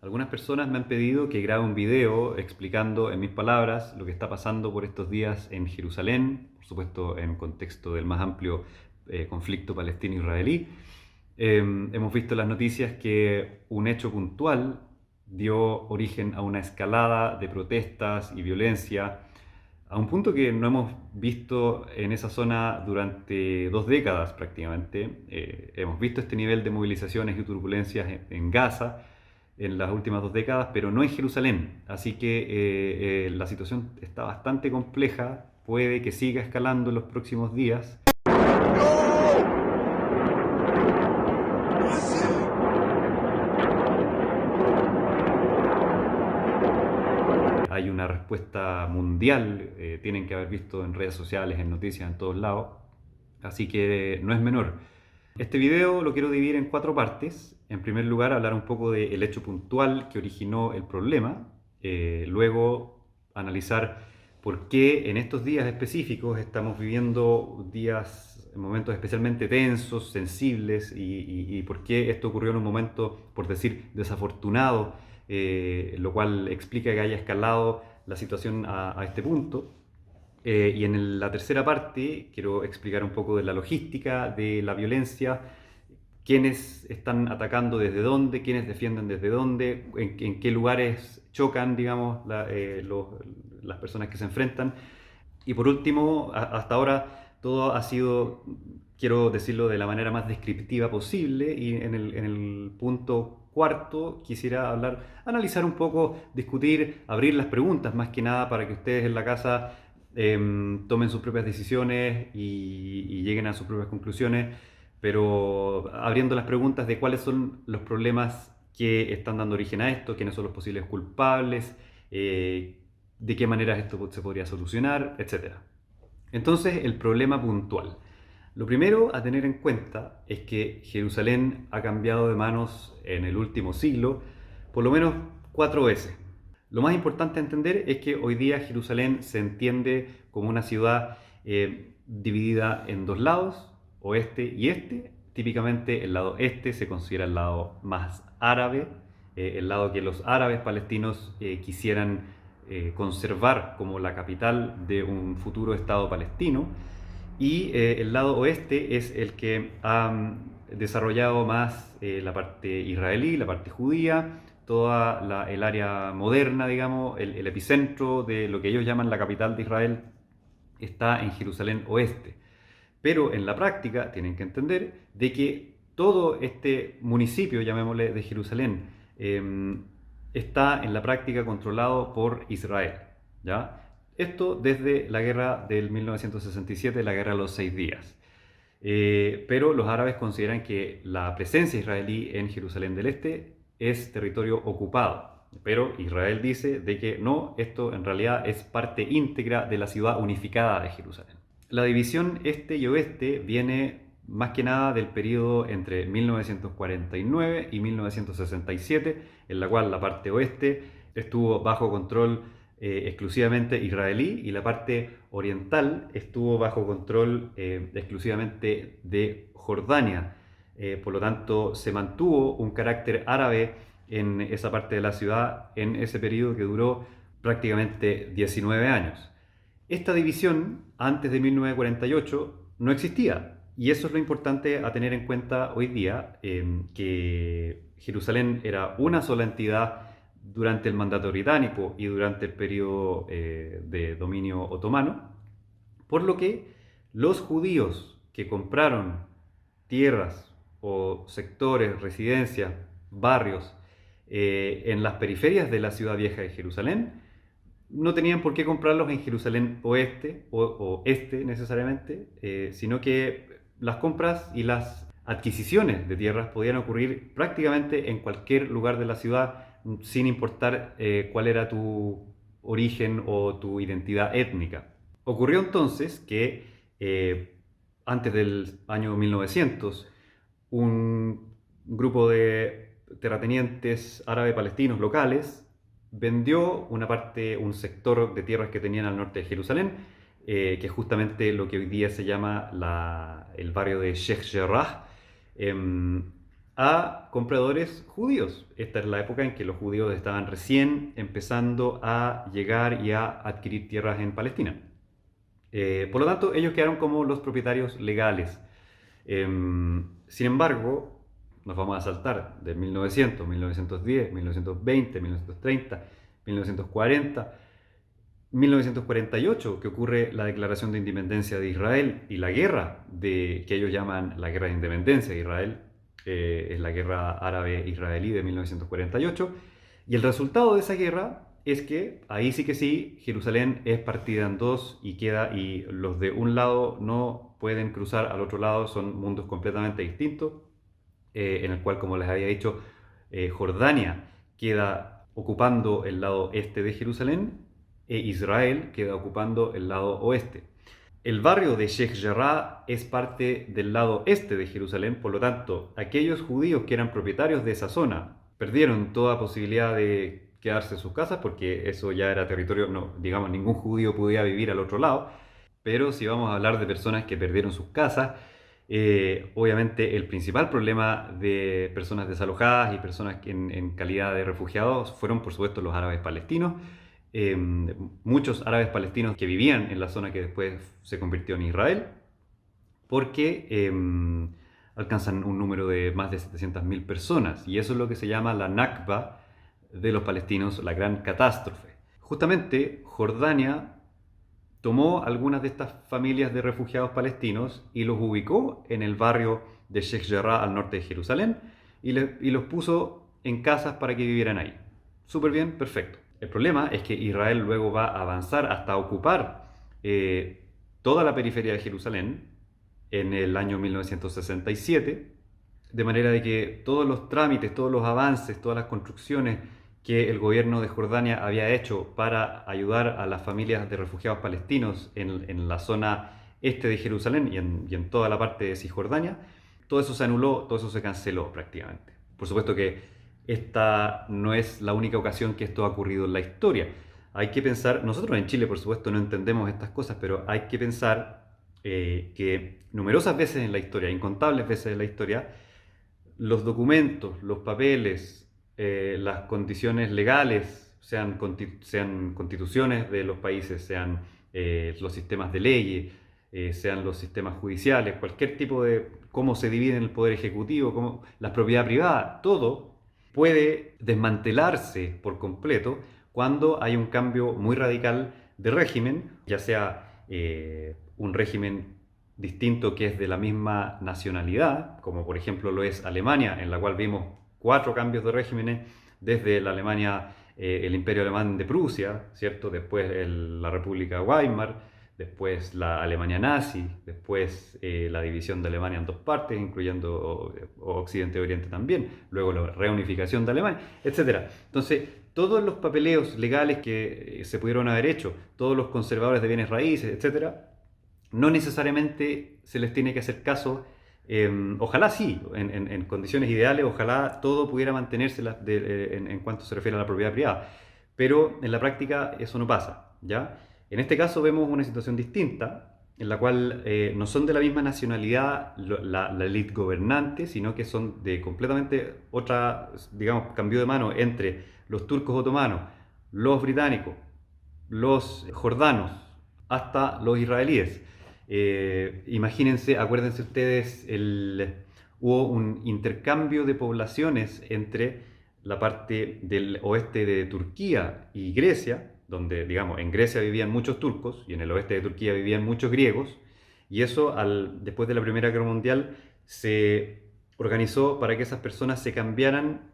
Algunas personas me han pedido que grabe un video explicando en mis palabras lo que está pasando por estos días en Jerusalén, por supuesto en contexto del más amplio conflicto palestino-israelí. Hemos visto en las noticias que un hecho puntual dio origen a una escalada de protestas y violencia, a un punto que no hemos visto en esa zona durante 2 décadas prácticamente. Hemos visto este nivel de movilizaciones y turbulencias en Gaza en las últimas 2 décadas, pero no en Jerusalén. Así que la situación está bastante compleja, puede que siga escalando en los próximos días. Hay una respuesta mundial, tienen que haber visto en redes sociales, en noticias, en todos lados, así que no es menor. Este video lo quiero dividir en 4 partes. En primer lugar, hablar un poco del hecho puntual que originó el problema. Luego, analizar por qué en estos días específicos estamos viviendo días, momentos especialmente tensos, sensibles, y por qué esto ocurrió en un momento, por decir, desafortunado, lo cual explica que haya escalado la situación a este punto. Y en la tercera parte quiero explicar un poco de la logística, de la violencia, quiénes están atacando desde dónde, quiénes defienden desde dónde, en qué lugares chocan, digamos, las personas que se enfrentan. Y por último, hasta ahora todo ha sido, quiero decirlo de la manera más descriptiva posible, y en el punto cuarto quisiera analizar un poco, discutir, abrir las preguntas más que nada para que ustedes en la casa tomen sus propias decisiones y lleguen a sus propias conclusiones, pero abriendo las preguntas de cuáles son los problemas que están dando origen a esto, quiénes son los posibles culpables, de qué manera esto se podría solucionar, etcétera. Entonces, el problema puntual. Lo primero a tener en cuenta es que Jerusalén ha cambiado de manos en el último siglo por lo menos 4 veces. Lo más importante a entender es que hoy día Jerusalén se entiende como una ciudad dividida en 2 lados, oeste y este. Típicamente el lado este se considera el lado más árabe, el lado que los árabes palestinos quisieran conservar como la capital de un futuro Estado palestino, y el lado oeste es el que ha desarrollado más la parte israelí, la parte judía, toda el área moderna, digamos, el epicentro de lo que ellos llaman la capital de Israel está en Jerusalén oeste. Pero en la práctica tienen que entender de que todo este municipio, llamémosle, de Jerusalén, está en la práctica controlado por Israel, ¿ya? Esto desde la guerra del 1967, la guerra de los 6 días. Pero los árabes consideran que la presencia israelí en Jerusalén del Este es territorio ocupado. Pero Israel dice de que no, esto en realidad es parte íntegra de la ciudad unificada de Jerusalén. La división este y oeste viene más que nada del periodo entre 1949 y 1967, en la cual la parte oeste estuvo bajo control exclusivamente israelí, y la parte oriental estuvo bajo control exclusivamente de Jordania. Por lo tanto, se mantuvo un carácter árabe en esa parte de la ciudad en ese periodo que duró prácticamente 19 años. Esta división, antes de 1948, no existía. Y eso es lo importante a tener en cuenta hoy día, que Jerusalén era una sola entidad durante el mandato británico y durante el periodo de dominio otomano, por lo que los judíos que compraron tierras o sectores, residencias, barrios en las periferias de la ciudad vieja de Jerusalén, no tenían por qué comprarlos en Jerusalén oeste o este necesariamente, sino que las compras y las adquisiciones de tierras podían ocurrir prácticamente en cualquier lugar de la ciudad, sin importar cuál era tu origen o tu identidad étnica. Ocurrió entonces que antes del año 1900, un grupo de terratenientes árabe palestinos locales vendió una parte, un sector de tierras que tenían al norte de Jerusalén, que es justamente lo que hoy día se llama el barrio de Sheikh Jarrah, a compradores judíos. Esta es la época en que los judíos estaban recién empezando a llegar y a adquirir tierras en Palestina. Por lo tanto, ellos quedaron como los propietarios legales. Sin embargo, nos vamos a saltar de 1900, 1910, 1920, 1930, 1940, 1948, que ocurre la declaración de independencia de Israel y la guerra que ellos llaman la guerra de independencia de Israel, es la guerra árabe-israelí de 1948, y el resultado de esa guerra es que, ahí sí que sí, Jerusalén es partida en dos y los de un lado no pueden cruzar al otro lado, son mundos completamente distintos, en el cual, como les había dicho, Jordania queda ocupando el lado este de Jerusalén e Israel queda ocupando el lado oeste. El barrio de Sheikh Jarrah es parte del lado este de Jerusalén, por lo tanto, aquellos judíos que eran propietarios de esa zona perdieron toda posibilidad de quedarse en sus casas porque eso ya era territorio, no, digamos, ningún judío podía vivir al otro lado. Pero si vamos a hablar de personas que perdieron sus casas, obviamente el principal problema de personas desalojadas y personas en calidad de refugiados fueron, por supuesto, los árabes palestinos. Muchos árabes palestinos que vivían en la zona que después se convirtió en Israel, porque alcanzan un número de más de 700.000 personas, y eso es lo que se llama la Nakba de los palestinos, la gran catástrofe. Justamente Jordania tomó algunas de estas familias de refugiados palestinos y los ubicó en el barrio de Sheikh Jarrah al norte de Jerusalén y los puso en casas para que vivieran ahí. Súper bien, perfecto. El problema es que Israel luego va a avanzar hasta ocupar toda la periferia de Jerusalén en el año 1967, de manera de que todos los trámites, todos los avances, todas las construcciones que el gobierno de Jordania había hecho para ayudar a las familias de refugiados palestinos en la zona este de Jerusalén y en toda la parte de Cisjordania, todo eso se anuló, todo eso se canceló prácticamente. Por supuesto que esta no es la única ocasión que esto ha ocurrido en la historia. Hay que pensar, nosotros en Chile por supuesto no entendemos estas cosas, pero hay que pensar que numerosas veces en la historia, incontables veces en la historia, los documentos, los papeles, las condiciones legales, sean constituciones de los países, sean los sistemas de leyes, sean los sistemas judiciales, cualquier tipo de cómo se divide el poder ejecutivo, cómo, la propiedad privada, todo puede desmantelarse por completo cuando hay un cambio muy radical de régimen, ya sea un régimen distinto que es de la misma nacionalidad, como por ejemplo lo es Alemania, en la cual vimos 4 cambios de regímenes, desde la Alemania, el Imperio Alemán de Prusia, ¿cierto? Después la República Weimar, después la Alemania nazi, después la división de Alemania en 2 partes, incluyendo Occidente y Oriente también, luego la reunificación de Alemania, etc. Entonces, todos los papeleos legales que se pudieron haber hecho, todos los conservadores de bienes raíces, etc., no necesariamente se les tiene que hacer caso. Ojalá sí, en condiciones ideales, ojalá todo pudiera mantenerse en cuanto se refiere a la propiedad privada, pero en la práctica eso no pasa, ¿ya? En este caso vemos una situación distinta, en la cual no son de la misma nacionalidad la élite gobernante, sino que son de completamente otra, digamos, cambio de mano entre los turcos otomanos, los británicos, los jordanos, hasta los israelíes. Imagínense, acuérdense ustedes, hubo un intercambio de poblaciones entre la parte del oeste de Turquía y Grecia, donde, digamos, en Grecia vivían muchos turcos y en el oeste de Turquía vivían muchos griegos, y eso después de la Primera Guerra Mundial se organizó para que esas personas se cambiaran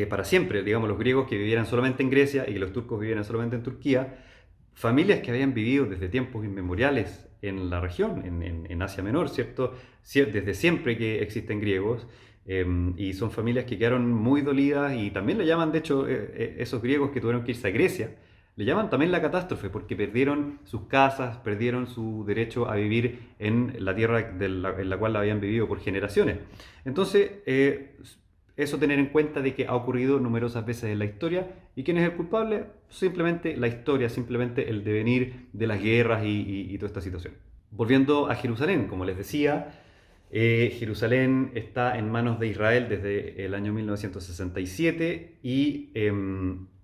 para siempre, digamos, los griegos que vivieran solamente en Grecia y los turcos vivieran solamente en Turquía, familias que habían vivido desde tiempos inmemoriales en la región, en Asia Menor, ¿cierto? Desde siempre que existen griegos, y son familias que quedaron muy dolidas y también le llaman, de hecho, esos griegos que tuvieron que irse a Grecia, le llaman también la catástrofe porque perdieron sus casas, perdieron su derecho a vivir en la tierra en la cual habían vivido por generaciones. Entonces, eso tener en cuenta de que ha ocurrido numerosas veces en la historia. ¿Y quién es el culpable? Simplemente la historia, simplemente el devenir de las guerras y toda esta situación. Volviendo a Jerusalén, como les decía, Jerusalén está en manos de Israel desde el año 1967 y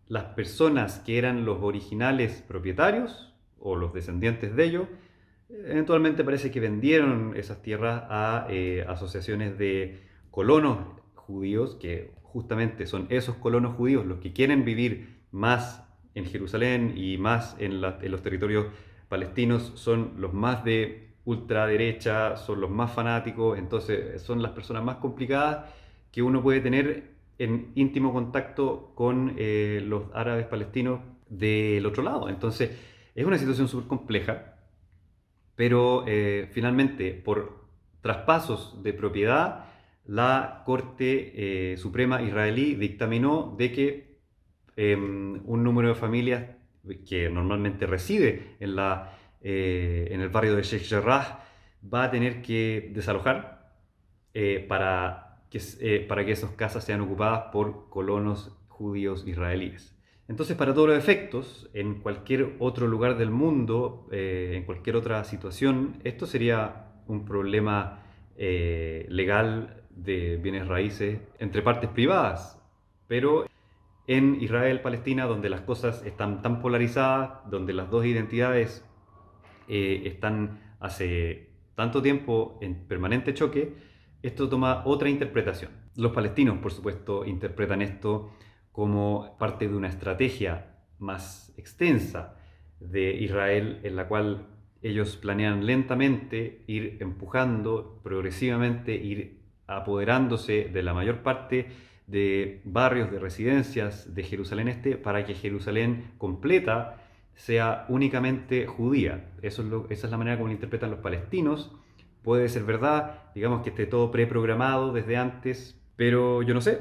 las personas que eran los originales propietarios o los descendientes de ellos, eventualmente parece que vendieron esas tierras a asociaciones de colonos judíos, que justamente son esos colonos judíos los que quieren vivir más en Jerusalén y más en los territorios palestinos, son los más de ultraderecha, son los más fanáticos, entonces son las personas más complicadas que uno puede tener en íntimo contacto con los árabes palestinos del otro lado. Entonces es una situación súper compleja, pero finalmente por traspasos de propiedad, la Corte Suprema israelí dictaminó de que un número de familias que normalmente reside en el barrio de Sheikh Jarrah va a tener que desalojar para que esas casas sean ocupadas por colonos judíos israelíes. Entonces, para todos los efectos, en cualquier otro lugar del mundo, en cualquier otra situación, esto sería un problema legal de bienes raíces entre partes privadas, pero en Israel-Palestina, donde las cosas están tan polarizadas, donde las dos identidades están hace tanto tiempo en permanente choque, esto toma otra interpretación. Los palestinos, por supuesto, interpretan esto como parte de una estrategia más extensa de Israel, en la cual ellos planean lentamente ir empujando, progresivamente ir apoderándose de la mayor parte de barrios, de residencias de Jerusalén Este, para que Jerusalén completa sea únicamente judía. Esa es la manera como lo interpretan los palestinos. Puede ser verdad, digamos que esté todo preprogramado desde antes, pero yo no sé.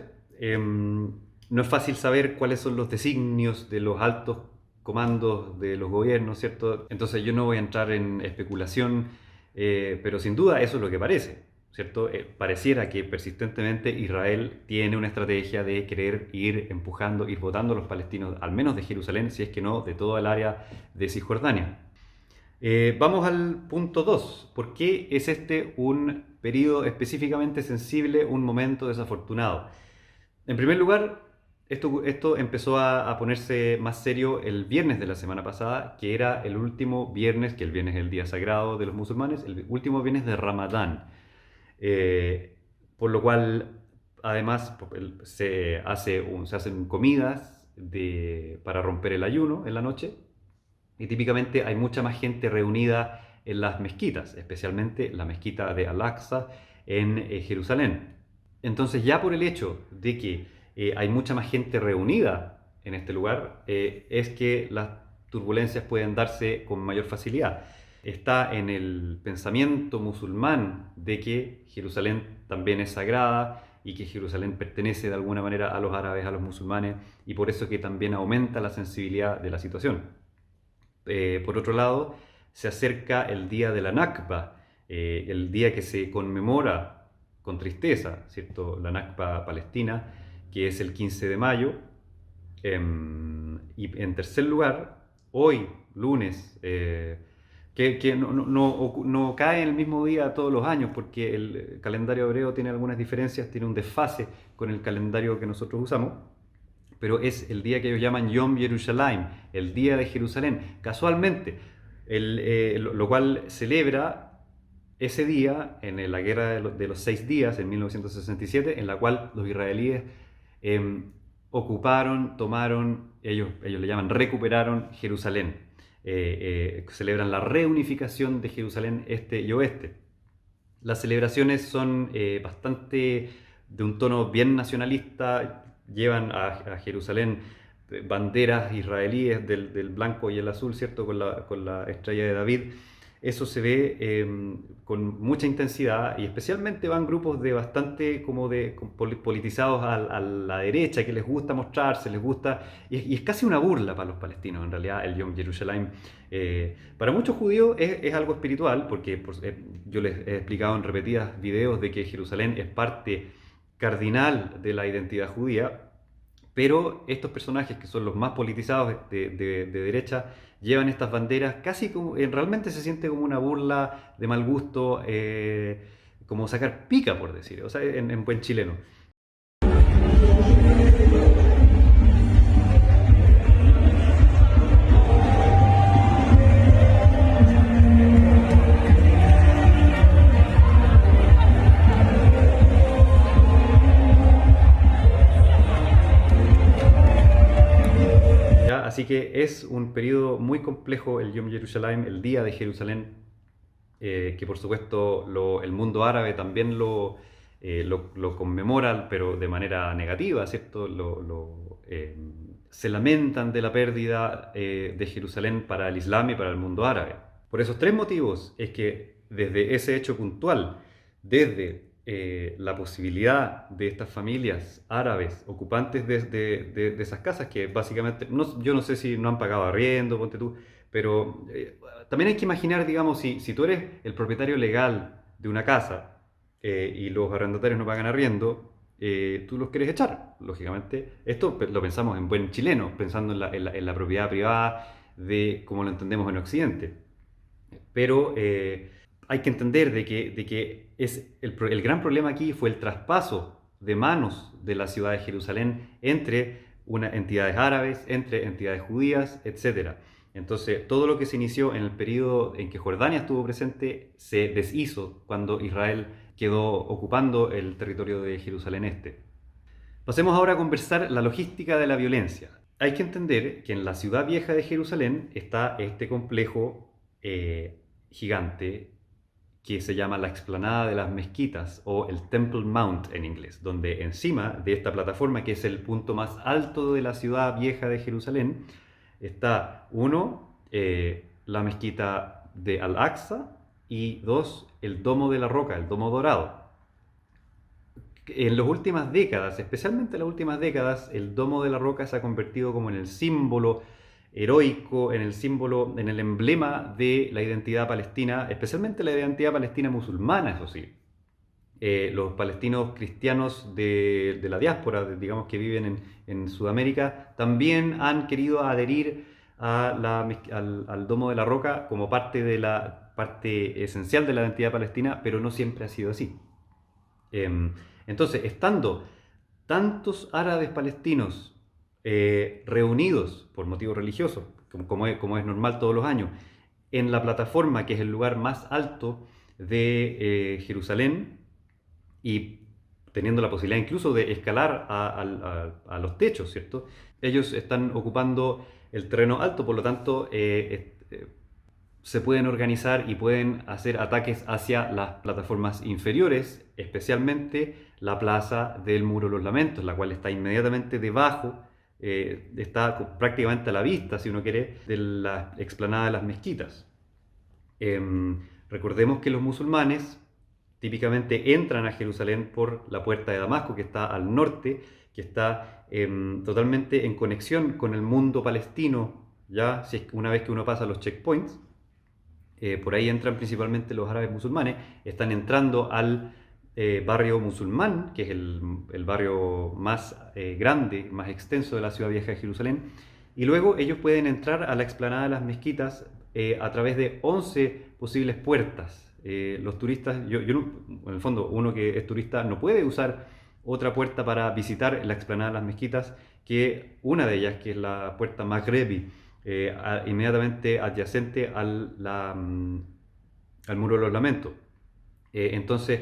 No es fácil saber cuáles son los designios de los altos comandos de los gobiernos, ¿cierto? Entonces yo no voy a entrar en especulación, pero sin duda eso es lo que parece, ¿cierto? Pareciera que persistentemente Israel tiene una estrategia de querer ir empujando, ir votando a los palestinos, al menos de Jerusalén, si es que no de toda el área de Cisjordania. Vamos al punto 2. ¿Por qué es este un periodo específicamente sensible, un momento desafortunado? En primer lugar, esto empezó a ponerse más serio el viernes de la semana pasada, que era el último viernes, que el viernes es el día sagrado de los musulmanes, el último viernes de Ramadán. Por lo cual, además, se hacen comidas para romper el ayuno en la noche, y típicamente hay mucha más gente reunida en las mezquitas, especialmente la mezquita de Al-Aqsa en Jerusalén. Entonces, ya por el hecho de que hay mucha más gente reunida en este lugar, es que las turbulencias pueden darse con mayor facilidad. Está en el pensamiento musulmán de que Jerusalén también es sagrada y que Jerusalén pertenece de alguna manera a los árabes, a los musulmanes, y por eso que también aumenta la sensibilidad de la situación. Por otro lado, se acerca el día de la Nakba, el día que se conmemora con tristeza, ¿cierto? La Nakba palestina, que es el 15 de mayo. Y en tercer lugar, hoy, lunes, que no cae en el mismo día todos los años, porque el calendario hebreo tiene algunas diferencias, tiene un desfase con el calendario que nosotros usamos, pero es el día que ellos llaman Yom Yerushalayim, el día de Jerusalén, casualmente, lo cual celebra ese día en la guerra de los 6 días, en 1967, en la cual los israelíes ocuparon, tomaron, ellos le llaman recuperaron Jerusalén. Celebran la reunificación de Jerusalén Este y Oeste. Las celebraciones son bastante de un tono bien nacionalista, llevan a Jerusalén banderas israelíes del blanco y el azul, ¿cierto? Con la estrella de David. Eso se ve con mucha intensidad, y especialmente van grupos de bastante politizados a la derecha, que les gusta mostrarse, les gusta, y es casi una burla para los palestinos en realidad el Yom Yerushalayim. Para muchos judíos es algo espiritual, porque yo les he explicado en repetidas videos de que Jerusalén es parte cardinal de la identidad judía, pero estos personajes que son los más politizados de derecha llevan estas banderas casi como, realmente se siente como una burla de mal gusto, como sacar pica, por decir, o sea, en buen chileno. ¿Ya? Así que es un periodo muy complejo el Yom Yerushalayim, el Día de Jerusalén, que por supuesto el mundo árabe también lo conmemora, pero de manera negativa, ¿cierto? Se lamentan de la pérdida de Jerusalén para el Islam y para el mundo árabe. Por esos tres motivos es que desde ese hecho puntual, desde la posibilidad de estas familias árabes ocupantes de esas casas, que básicamente, yo no sé si no han pagado arriendo, ponte tú, pero también hay que imaginar, digamos, si tú eres el propietario legal de una casa y los arrendatarios no pagan arriendo, tú los quieres echar, lógicamente. Esto lo pensamos en buen chileno, pensando en la propiedad privada de como lo entendemos en Occidente. Pero hay que entender de que el gran problema aquí fue el traspaso de manos de la ciudad de Jerusalén entre entidades árabes, entre entidades judías, etc. Entonces, todo lo que se inició en el periodo en que Jordania estuvo presente se deshizo cuando Israel quedó ocupando el territorio de Jerusalén Este. Pasemos ahora a conversar la logística de la violencia. Hay que entender que en la ciudad vieja de Jerusalén está este complejo gigante que se llama la explanada de las mezquitas o el Temple Mount en inglés, donde encima de esta plataforma, que es el punto más alto de la ciudad vieja de Jerusalén, está la mezquita de Al-Aqsa y dos, el Domo de la Roca, el Domo Dorado. En las últimas décadas, especialmente en las últimas décadas, el Domo de la Roca se ha convertido como en el símbolo heroico, en el símbolo, en el emblema de la identidad palestina, especialmente la identidad palestina musulmana, eso sí. Los palestinos cristianos de la diáspora, digamos que viven en Sudamérica, también han querido adherir al Domo de la Roca como parte de la parte esencial de la identidad palestina, pero no siempre ha sido así. Entonces, estando tantos árabes palestinos reunidos por motivos religiosos, como es normal todos los años, en la plataforma que es el lugar más alto de Jerusalén y teniendo la posibilidad incluso de escalar a los techos, ¿cierto? Ellos están ocupando el terreno alto, por lo tanto, se pueden organizar y pueden hacer ataques hacia las plataformas inferiores, especialmente la plaza del Muro de los Lamentos, la cual está inmediatamente debajo, está prácticamente a la vista, si uno quiere, de la explanada de las mezquitas. Recordemos que los musulmanes típicamente entran a Jerusalén por la puerta de Damasco, que está al norte, que está totalmente en conexión con el mundo palestino, ya si es una vez que uno pasa los checkpoints. Por ahí entran principalmente los árabes musulmanes, están entrando al barrio musulmán, que es el barrio más grande, más extenso de la ciudad vieja de Jerusalén, y luego ellos pueden entrar a la explanada de las mezquitas a través de 11 posibles puertas. Los turistas, en el fondo, uno que es turista no puede usar otra puerta para visitar la explanada de las mezquitas que una de ellas, que es la puerta Maghrebi, inmediatamente adyacente al Muro de los Lamentos. Entonces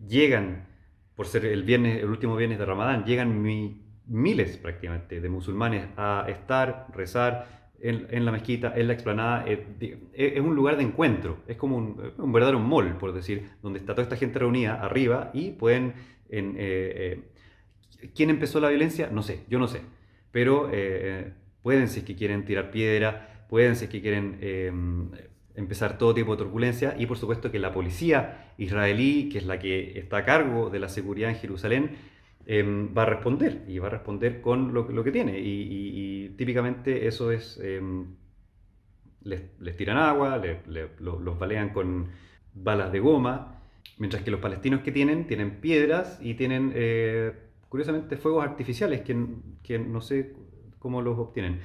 llegan, por ser el último viernes de Ramadán, llegan miles prácticamente de musulmanes a rezar en la mezquita, en la explanada. Es un lugar de encuentro, es como un verdadero mall, por decir, donde está toda esta gente reunida arriba y pueden... ¿Quién empezó la violencia? No sé, yo no sé, pero pueden, si es que quieren tirar piedra, pueden, si es que quieren empezar todo tipo de turbulencia, y por supuesto que la policía israelí, que es la que está a cargo de la seguridad en Jerusalén, va a responder, y va a responder con lo que tiene, y típicamente eso es, les tiran agua, los balean con balas de goma, mientras que los palestinos que tienen piedras y tienen, curiosamente, fuegos artificiales que no sé cómo los obtienen.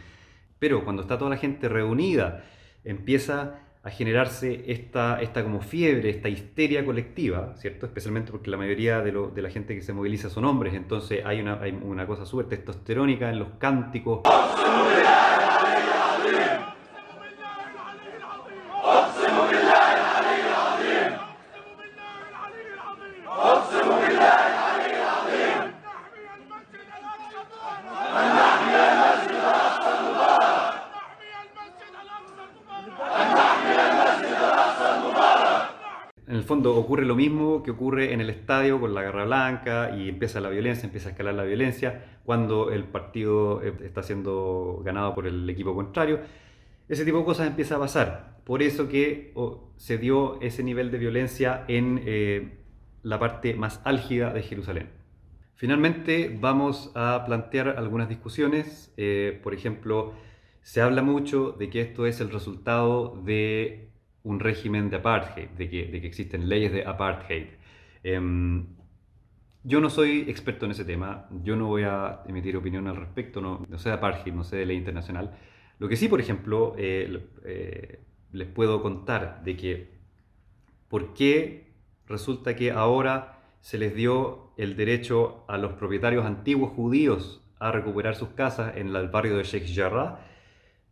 Pero cuando está toda la gente reunida, empieza a generarse esta como fiebre, esta histeria colectiva, ¿cierto? Especialmente porque la mayoría de la gente que se moviliza son hombres, entonces hay una cosa súper testosterónica en los cánticos. En el fondo ocurre lo mismo que ocurre en el estadio con la garra blanca y empieza la violencia, empieza a escalar la violencia cuando el partido está siendo ganado por el equipo contrario. Ese tipo de cosas empieza a pasar. Por eso que se dio ese nivel de violencia en la parte más álgida de Jerusalén. Finalmente vamos a plantear algunas discusiones. Por ejemplo, se habla mucho de que esto es el resultado de un régimen de apartheid, de que existen leyes de apartheid. Yo no soy experto en ese tema, yo no voy a emitir opinión al respecto, no sé de apartheid, no sé de ley internacional. Lo que sí, por ejemplo, les puedo contar de que por qué resulta que ahora se les dio el derecho a los propietarios antiguos judíos a recuperar sus casas en el barrio de Sheikh Jarrah,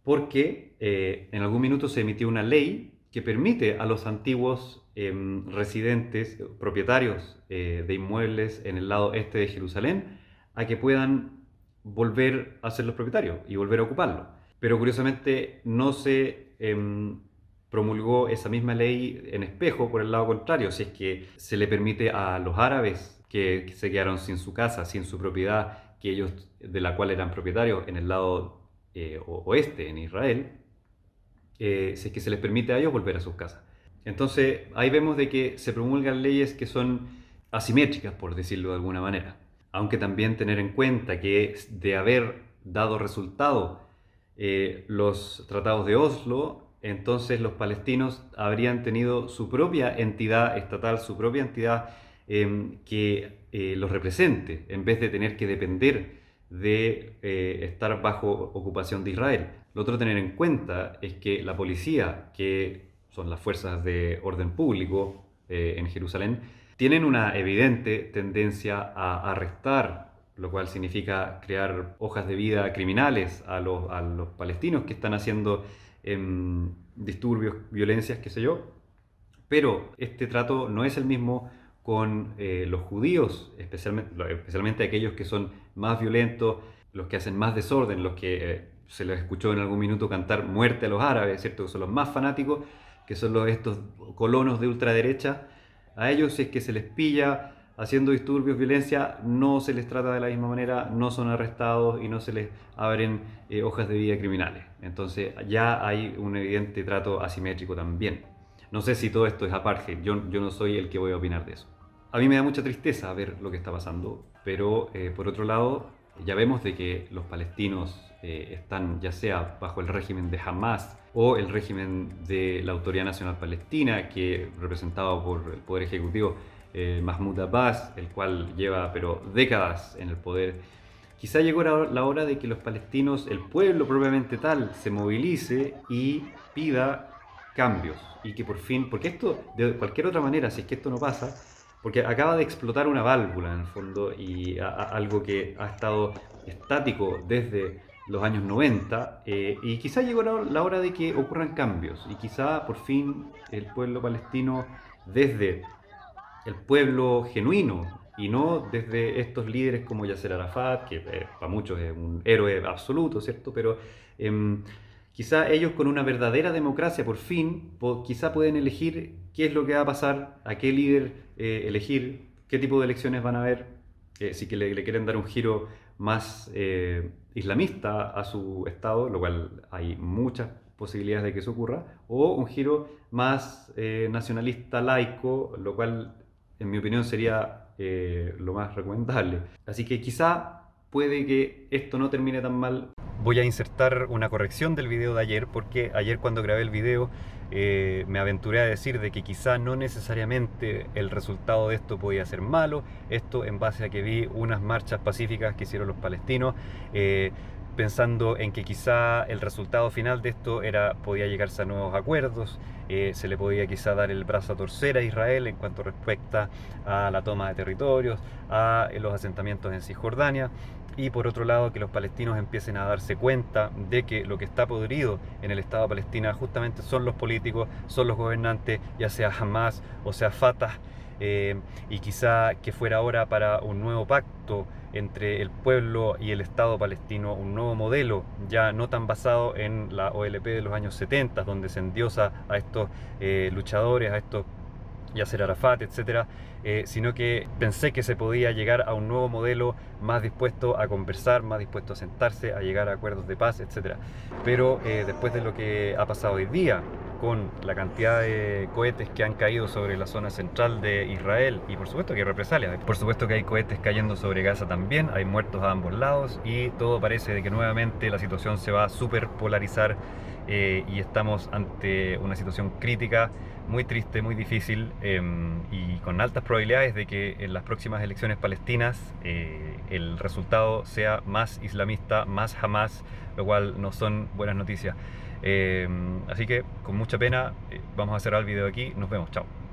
porque en algún minuto se emitió una ley que permite a los antiguos residentes, propietarios de inmuebles en el lado este de Jerusalén, a que puedan volver a ser los propietarios y volver a ocuparlo. Pero curiosamente no se promulgó esa misma ley en espejo por el lado contrario, si es que se le permite a los árabes que se quedaron sin su casa, sin su propiedad, de la cual eran propietarios en el lado oeste, en Israel, si es que se les permite a ellos volver a sus casas. Entonces ahí vemos de que se promulgan leyes que son asimétricas, por decirlo de alguna manera. Aunque también tener en cuenta que de haber dado resultado los tratados de Oslo, entonces los palestinos habrían tenido su propia entidad estatal, su propia entidad que los represente, en vez de tener que depender de estar bajo ocupación de Israel. Lo otro a tener en cuenta es que la policía, que son las fuerzas de orden público en Jerusalén, tienen una evidente tendencia a arrestar, lo cual significa crear hojas de vida criminales a los palestinos que están haciendo disturbios, violencias, qué sé yo. Pero este trato no es el mismo con los judíos, especialmente aquellos que son más violentos, los que hacen más desorden, los que se les escuchó en algún minuto cantar muerte a los árabes, ¿cierto? Que son los más fanáticos, que son estos colonos de ultraderecha. A ellos, si es que se les pilla haciendo disturbios, violencia, no se les trata de la misma manera, no son arrestados y no se les abren hojas de vida criminales. Entonces ya hay un evidente trato asimétrico también. No sé si todo esto es apartheid, yo no soy el que voy a opinar de eso. A mí me da mucha tristeza ver lo que está pasando, pero por otro lado, ya vemos de que los palestinos están ya sea bajo el régimen de Hamas o el régimen de la Autoridad Nacional Palestina, que representado por el Poder Ejecutivo Mahmoud Abbas, el cual lleva pero décadas en el poder. Quizá llegó la hora de que los palestinos, el pueblo propiamente tal, se movilice y pida cambios, y que por fin, porque esto de cualquier otra manera, si es que esto no pasa, porque acaba de explotar una válvula en el fondo y algo que ha estado estático desde los años 90 y quizá llegó la hora de que ocurran cambios y quizá por fin el pueblo palestino, desde el pueblo genuino y no desde estos líderes como Yasser Arafat, que para muchos es un héroe absoluto, ¿cierto? Pero quizá ellos con una verdadera democracia por fin, quizá pueden elegir qué es lo que va a pasar, a qué líder elegir, qué tipo de elecciones van a haber, si que le quieren dar un giro más islamista a su Estado, lo cual hay muchas posibilidades de que eso ocurra, o un giro más nacionalista laico, lo cual en mi opinión sería lo más recomendable. Así que quizá puede que esto no termine tan mal. Voy a insertar una corrección del video de ayer, porque ayer cuando grabé el video me aventuré a decir de que quizá no necesariamente el resultado de esto podía ser malo, esto en base a que vi unas marchas pacíficas que hicieron los palestinos, pensando en que quizá el resultado final de esto podía llegarse a nuevos acuerdos, se le podía quizá dar el brazo a torcer a Israel en cuanto respecta a la toma de territorios, a los asentamientos en Cisjordania, y por otro lado que los palestinos empiecen a darse cuenta de que lo que está podrido en el Estado de Palestina justamente son los políticos, son los gobernantes, ya sea Hamas o sea Fatah, y quizá que fuera hora para un nuevo pacto entre el pueblo y el Estado palestino, un nuevo modelo, ya no tan basado en la OLP de los años 70, donde se endiosa a estos luchadores, a estos Yasser Arafat, etcétera, sino que pensé que se podía llegar a un nuevo modelo más dispuesto a conversar, más dispuesto a sentarse, a llegar a acuerdos de paz, etcétera. Pero después de lo que ha pasado hoy día, con la cantidad de cohetes que han caído sobre la zona central de Israel, y por supuesto que hay represalias, por supuesto que hay cohetes cayendo sobre Gaza también, hay muertos a ambos lados, y todo parece de que nuevamente la situación se va a superpolarizar, y estamos ante una situación crítica, muy triste, muy difícil, y con altas probabilidades de que en las próximas elecciones palestinas el resultado sea más islamista, más Hamas, lo cual no son buenas noticias. Así que con mucha pena vamos a cerrar el video aquí, nos vemos, chao.